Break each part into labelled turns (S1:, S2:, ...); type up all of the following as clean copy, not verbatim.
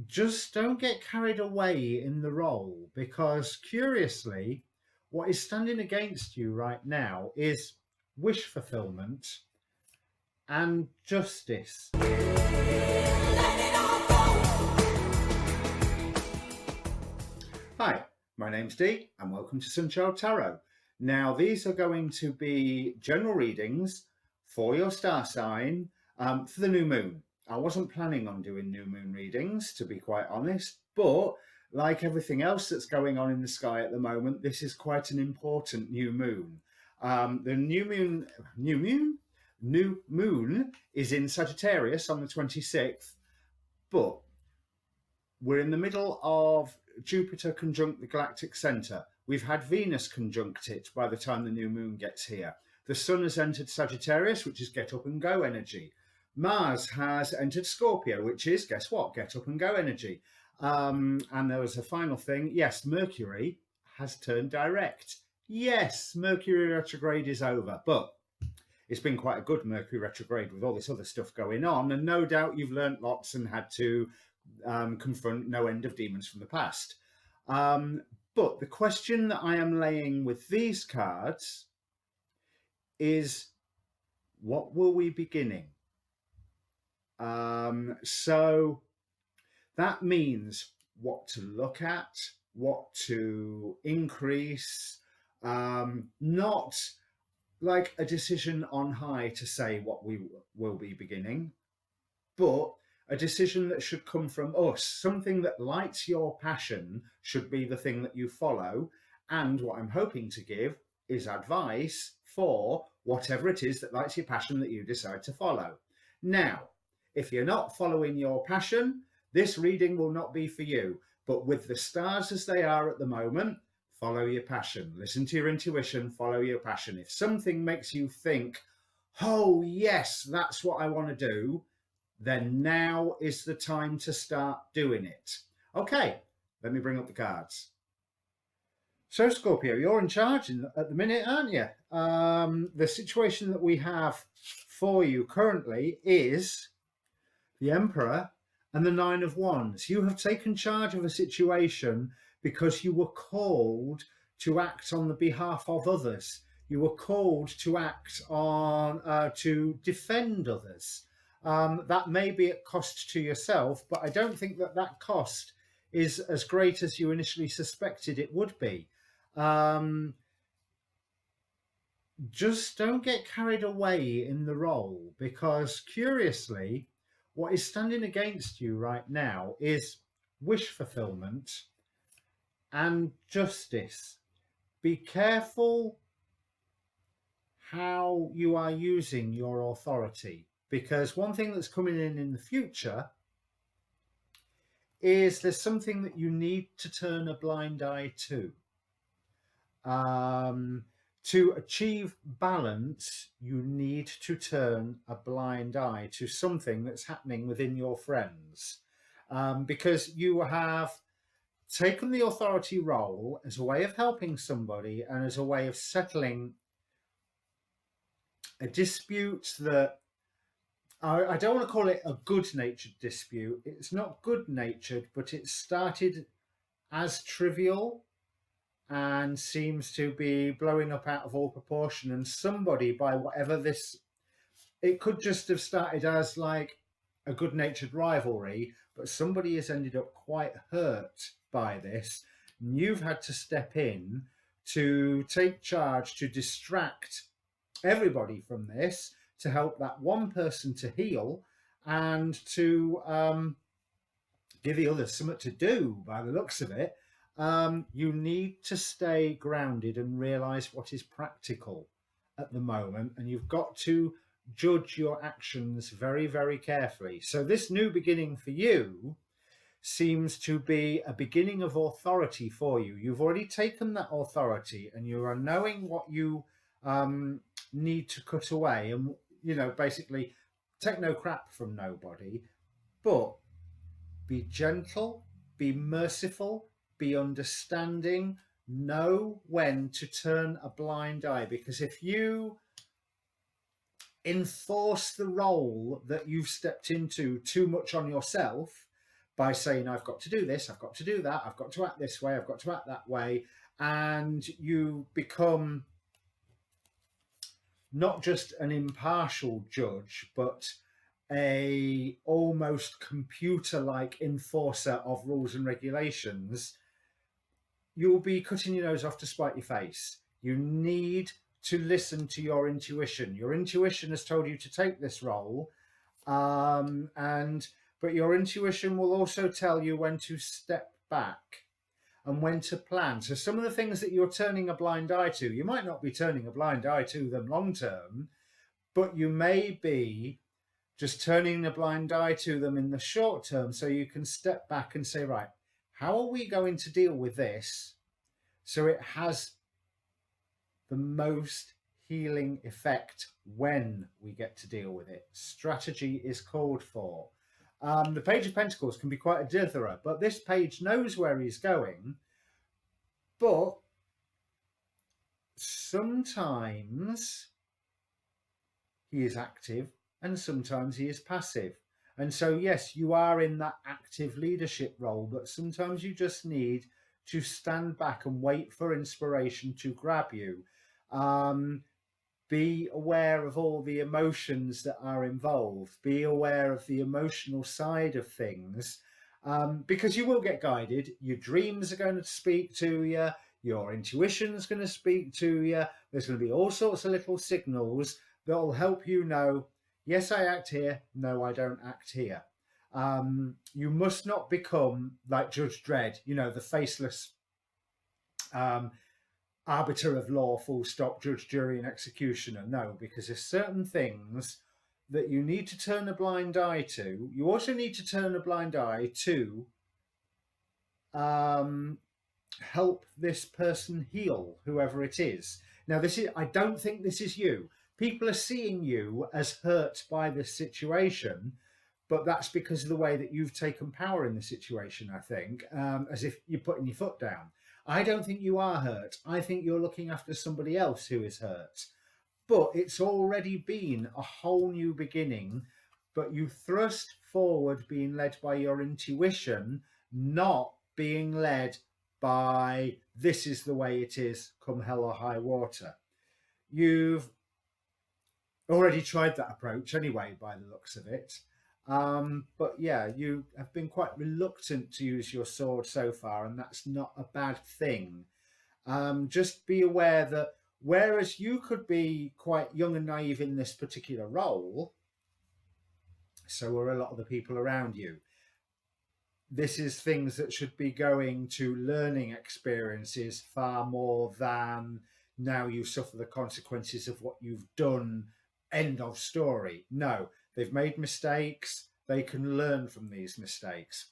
S1: just don't get carried away in the role, because curiously, what is standing against you right now is wish fulfillment and justice. Hi, my name's Dee and welcome to Sunchild Tarot. Now, these are going to be general readings for your star sign for the new moon. I wasn't planning on doing new moon readings, to be quite honest, but like everything else that's going on in the sky at the moment, this is quite an important new moon. The new moon is in Sagittarius on the 26th, but we're in the middle of Jupiter conjunct the galactic centre. We've had Venus conjunct it by the time the new moon gets here. The sun has entered Sagittarius, which is get up and go energy. Mars has entered Scorpio, which is, guess what, get up and go energy. And there was a final thing. Yes, Mercury has turned direct. Yes, Mercury retrograde is over, but it's been quite a good Mercury retrograde with all this other stuff going on. And no doubt you've learnt lots and had to confront no end of demons from the past. But the question that I am laying with these cards is, what will we beginning? So that means what to look at, what to increase, not like a decision on high to say what we will be beginning, but a decision that should come from us. Something that lights your passion should be the thing that you follow. And what I'm hoping to give is advice for whatever it is that lights your passion that you decide to follow. Now, if you're not following your passion, this reading will not be for you. But with the stars as they are at the moment, follow your passion. Listen to your intuition, follow your passion. If something makes you think, oh yes, that's what I want to do, then now is the time to start doing it. Okay, let me bring up the cards. So Scorpio, you're in charge at the minute, aren't you? The situation that we have for you currently is the Emperor and the Nine of Wands. You have taken charge of a situation because you were called to act on the behalf of others. You were called to act on, to defend others. That may be at cost to yourself, but I don't think that that cost is as great as you initially suspected it would be. Just don't get carried away in the role, because curiously, what is standing against you right now is wish fulfillment and justice. Be careful how you are using your authority, because one thing that's coming in the future is there's something that you need to turn a blind eye to. To achieve balance, you need to turn a blind eye to something that's happening within your friends, because you have taken the authority role as a way of helping somebody and as a way of settling a dispute that I don't want to call it a good-natured dispute. It's not good-natured, but it started as trivial and seems to be blowing up out of all proportion. And somebody, by whatever this, it could just have started as like a good-natured rivalry, but somebody has ended up quite hurt by this. And you've had to step in to take charge, to distract everybody from this, to help that one person to heal and to give the others something to do by the looks of it. You need to stay grounded and realize what is practical at the moment, and you've got to judge your actions very, very carefully. So this new beginning for you seems to be a beginning of authority for you. You've already taken that authority and you are knowing what you need to cut away and, you know, basically take no crap from nobody, but be gentle, be merciful, be understanding, know when to turn a blind eye, because if you enforce the role that you've stepped into too much on yourself, by saying, I've got to do this, I've got to do that, I've got to act this way, I've got to act that way. And you become not just an impartial judge, but a almost computer-like enforcer of rules and regulations. You'll be cutting your nose off to spite your face. You need to listen to your intuition. Your intuition has told you to take this role, but your intuition will also tell you when to step back and when to plan. So some of the things that you're turning a blind eye to, you might not be turning a blind eye to them long term, but you may be just turning a blind eye to them in the short term, so you can step back and say, right, how are we going to deal with this so it has the most healing effect when we get to deal with it? Strategy is called for. The Page of Pentacles can be quite a ditherer, but this page knows where he's going. But sometimes he is active and sometimes he is passive. And so, yes, you are in that active leadership role, but sometimes you just need to stand back and wait for inspiration to grab you. Be aware of all the emotions that are involved. Be aware of the emotional side of things, because you will get guided. Your dreams are going to speak to you. Your intuition's going to speak to you. There's going to be all sorts of little signals that will help you know, yes, I act here. No, I don't act here. You must not become like Judge Dredd, the faceless arbiter of law, full stop, judge, jury, and executioner. No, because there's certain things that you need to turn a blind eye to. You also need to turn a blind eye to help this person heal, whoever it is. Now, I don't think this is you. People are seeing you as hurt by this situation, but that's because of the way that you've taken power in the situation, I think, as if you're putting your foot down. I don't think you are hurt. I think you're looking after somebody else who is hurt. But it's already been a whole new beginning, but you thrust forward being led by your intuition, not being led by this is the way it is, come hell or high water. You've already tried that approach anyway, by the looks of it. But yeah, you have been quite reluctant to use your sword so far, and that's not a bad thing. Just be aware that whereas you could be quite young and naive in this particular role, so are a lot of the people around you. This is things that should be going to learning experiences far more than now you suffer the consequences of what you've done, end of story. No. They've made mistakes. They can learn from these mistakes.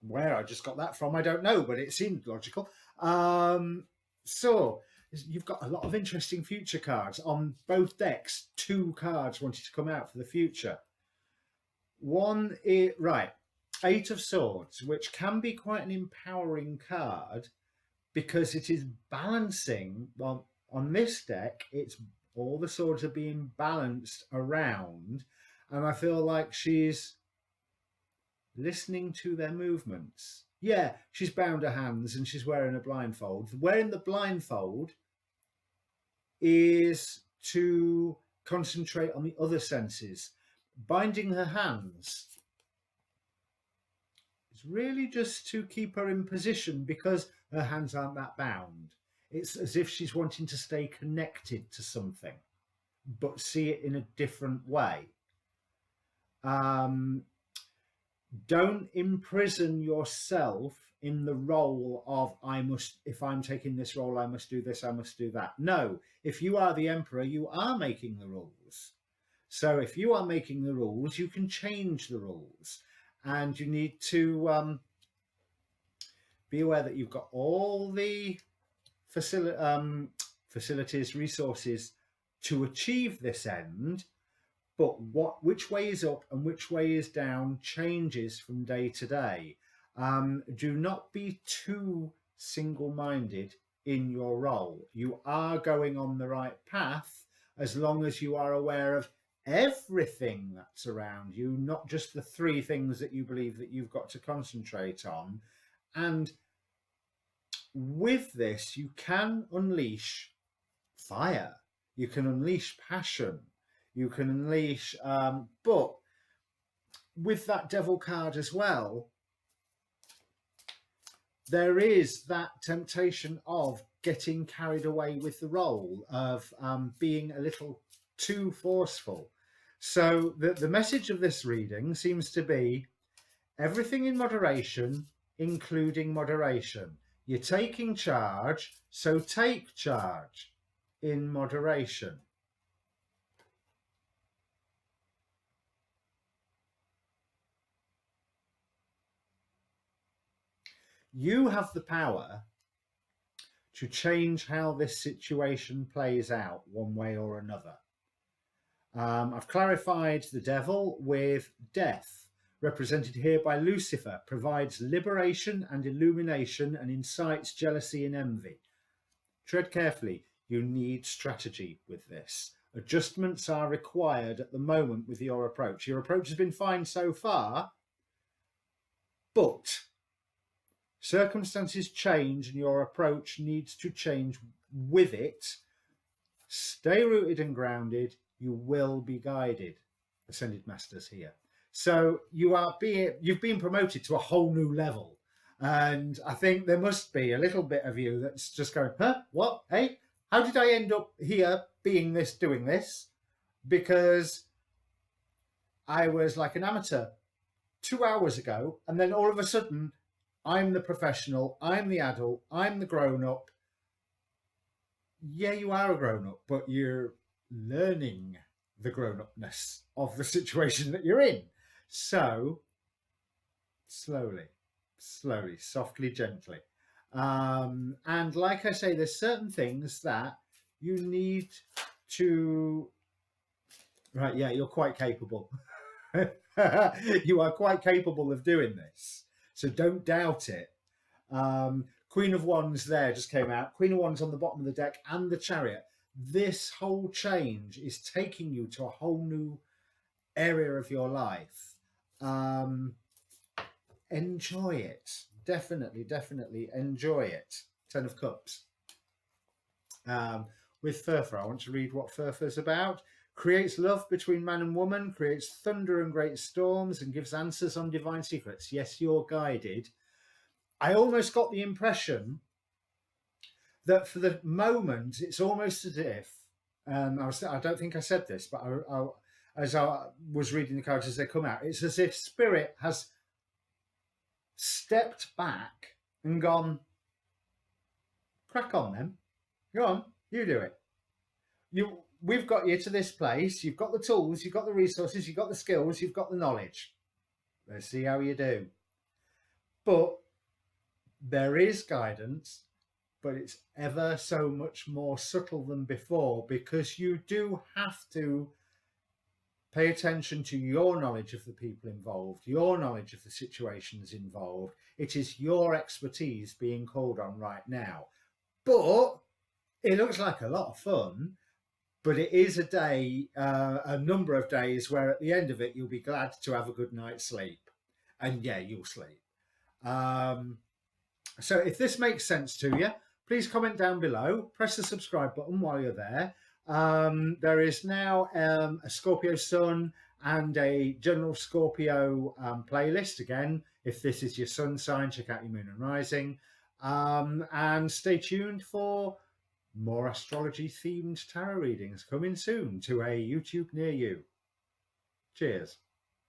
S1: Where I just got that from, I don't know, but it seemed logical. So you've got a lot of interesting future cards on both decks. 2 cards wanted to come out for the future. One is, right, 8 of Swords, which can be quite an empowering card because it is balancing. Well, on this deck, it's all the swords are being balanced around, and I feel like she's listening to their movements. Yeah, she's bound her hands and she's wearing a blindfold. Wearing the blindfold is to concentrate on the other senses. Binding her hands is really just to keep her in position because her hands aren't that bound. It's as if she's wanting to stay connected to something, but see it in a different way. Don't imprison yourself in the role of, if I'm taking this role, I must do this, I must do that. No, if you are the emperor, you are making the rules. So if you are making the rules, you can change the rules. And you need to be aware that you've got all the facilities, resources to achieve this end, but which way is up and which way is down changes from day to day. Do not be too single-minded in your role. You are going on the right path as long as you are aware of everything that's around you, not just the three things that you believe that you've got to concentrate on. And with this, you can unleash fire, you can unleash passion, you can unleash, but with that devil card as well, there is that temptation of getting carried away with the role, of being a little too forceful. So the message of this reading seems to be everything in moderation, including moderation. You're taking charge, so take charge in moderation. You have the power to change how this situation plays out one way or another. I've clarified the devil with death, represented here by Lucifer, provides liberation and illumination and incites jealousy and envy. Tread carefully. You need strategy with this. Adjustments are required at the moment with your approach. Your approach has been fine so far, but circumstances change and your approach needs to change with it. Stay rooted and grounded. You will be guided. Ascended Masters here. So you've been promoted to a whole new level. And I think there must be a little bit of you that's just going, huh? What? Hey, how did I end up here being this, doing this? Because I was like an amateur 2 hours ago, and then all of a sudden, I'm the professional, I'm the adult, I'm the grown-up. Yeah, you are a grown-up, but you're learning the grown-upness of the situation that you're in. So, slowly, softly, gently. And like I say, there's certain things that you need to... Right, yeah, you're quite capable. You are quite capable of doing this. So don't doubt it. Queen of Wands there just came out. Queen of Wands on the bottom of the deck and the Chariot. This whole change is taking you to a whole new area of your life. Enjoy it. Definitely enjoy it. 10 of Cups. With Furfur, I want to read what Furfur's about. Creates love between man and woman, creates thunder and great storms, and gives answers on divine secrets. Yes, you're guided. I almost got the impression that for the moment, it's almost as if, I don't think I said this, but as I was reading the cards as they come out, it's as if Spirit has stepped back and gone, crack on then. Go on, you do it. We've got you to this place. You've got the tools, you've got the resources, you've got the skills, you've got the knowledge. Let's see how you do. But there is guidance, but it's ever so much more subtle than before, because you do have to pay attention to your knowledge of the people involved, your knowledge of the situations involved. It is your expertise being called on right now. But it looks like a lot of fun. But it is a day, a number of days where at the end of it, you'll be glad to have a good night's sleep. And yeah, you'll sleep. So if this makes sense to you, please comment down below. Press the subscribe button while you're there. There is now a Scorpio Sun and a general Scorpio playlist. Again, if this is your sun sign, check out your moon and rising. And stay tuned for more astrology themed tarot readings coming soon to a YouTube near you. Cheers.